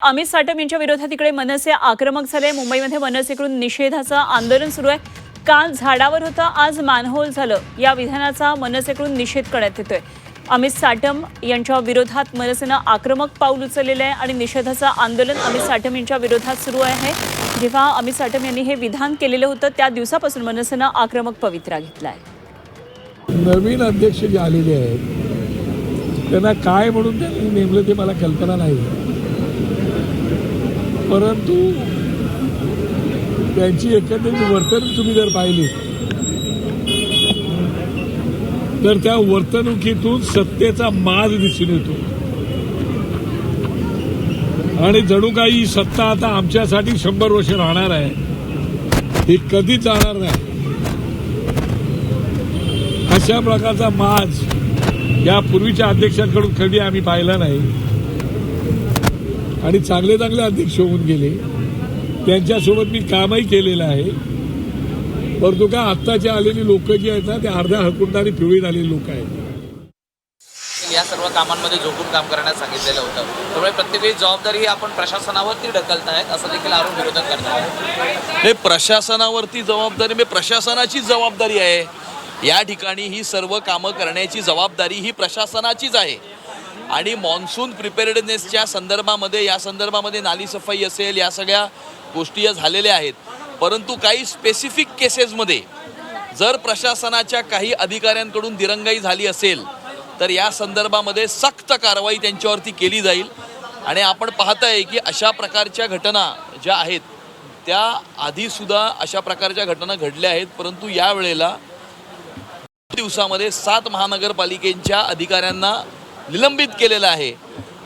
अमित साटम यांच्या विरोधात इकडे मनसे आक्रमक झाले। मुंबईमध्ये मनसेकडून निषेधाचं आंदोलन सुरू आहे। काल झाडावर होतं, आज मानहोल झालं। या विधानाचा मनसेकडून निषेध करण्यात येतोय। अमित साटम यांच्या विरोधात मनसेनं आक्रमक पाऊल उचललेलं आहे आणि निषेधाचं आंदोलन अमित साटम यांच्या विरोधात सुरू आहे। जेव्हा अमित साटम यांनी हे विधान केलेलं होतं त्या दिवसापासून मनसेनं आक्रमक पवित्रा घेतला आहे। नवीन अध्यक्ष जे आलेले आहेत त्यांना काय म्हणून त्यांनी नेमलं ते मला कल्पना नाही, परंतु त्यांची एकंदरीत वर्तणूक तुम्ही जर पाहिली तर त्या वर्तणुकीतून सत्तेचा माज दिसून येतो आणि जणू काही सत्ता आता आमच्यासाठी 100 वर्ष राहणार आहे, ही कधीच जाणार नाही अशा प्रकारचा माज या पूर्वीच्या अध्यक्षांकडून कधी आम्ही पाहिला नाही। आणि चांगले चांगले अध्यक्ष होऊन गेले, त्यांच्यासोबत मी कामही केलेलं आहे, परंतु का आत्ताचे आलेली लोक जी आहेत ना ते अर्ध्या हळकुंडाने पिवळी झालेली लोक आहेत। या सर्व कामांमध्ये झोकून काम करण्यास सांगितलेलं होतं, त्यामुळे प्रत्येक वेळी जबाबदारी आपण प्रशासनावरती ढकलतायत असं देखील आरोप विरोधक करतात। हे प्रशासनावरती जबाबदारी म्हणजे प्रशासनाची जबाबदारी आहे। या ठिकाणी ही सर्व कामं करण्याची जबाबदारी ही प्रशासनाचीच आहे आणि मॉन्सून प्रिपेअर्डनेसच्या संदर्भामध्ये या संदर्भामध्ये नाली सफाई असेल, या सगळ्या गोष्टी या झालेल्या आहेत, परंतु काही स्पेसिफिक केसेसमध्ये जर प्रशासनाच्या काही अधिकाऱ्यांकडून दिरंगाई झाली असेल तर या संदर्भामध्ये सक्त कारवाई त्यांच्यावरती केली जाईल। आणि आपण पाहताय की अशा प्रकारच्या घटना ज्या आहेत त्या आधीसुद्धा अशा प्रकारच्या घटना घडल्या आहेत, परंतु यावेळेला दिवसामध्ये 7 महानगरपालिकेच्या अधिकाऱ्यांना निलंबित केलेलं आहे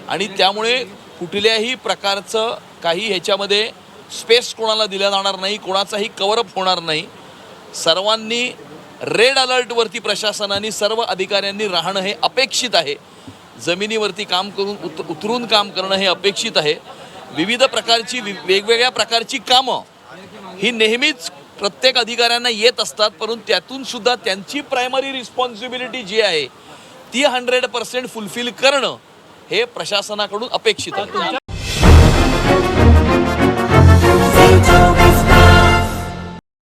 आणि त्यामुळे कुठल्याही प्रकारचं काही ह्याच्यामध्ये स्पेस कोणाला दिला जाणार नाही, कोणाचाही कव्हरअप होणार नाही। सर्वांनी रेड अलर्टवरती प्रशासनाने सर्व अधिकाऱ्यांनी राहणं हे अपेक्षित आहे। जमिनीवरती काम करून उतरून काम करणं हे अपेक्षित आहे। विविध प्रकारची वेगवेगळ्या प्रकारची कामं ही नेहमीच प्रत्येक अधिकाऱ्यांना येत असतात, परंतु त्यातून सुद्धा त्यांची प्रायमरी रिस्पॉन्सिबिलिटी जी आहे ती 100% फुलफिल करणं हे प्रशासनाकडून अपेक्षित आहे।